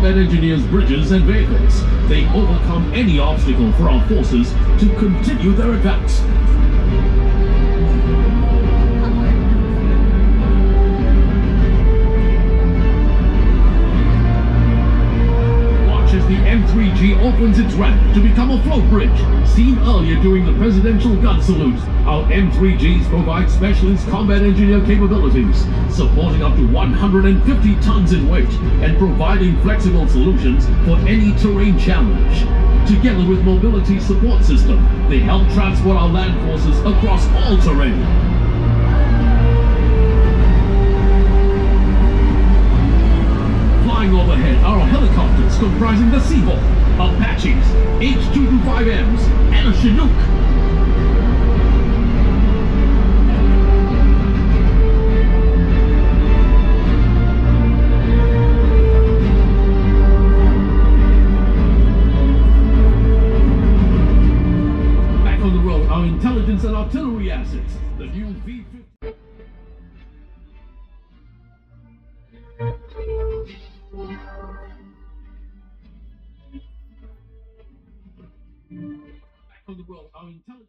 combat engineers bridges and vehicles. They overcome any obstacle for our forces to continue their advance. As the M3G opens its ramp to become a float bridge. Seen earlier during the presidential gun salute, our M3Gs provide specialist combat engineer capabilities, supporting up to 150 tons in weight and providing flexible solutions for any terrain challenge. Together with mobility support system, they help transport our land forces across all terrain. Flying overhead are helicopters comprising the Seahawk, Apaches, H225Ms, and a Chinook. Back on the road, our intelligence and artillery assets, the new V-50. Back on the road, our intelligence.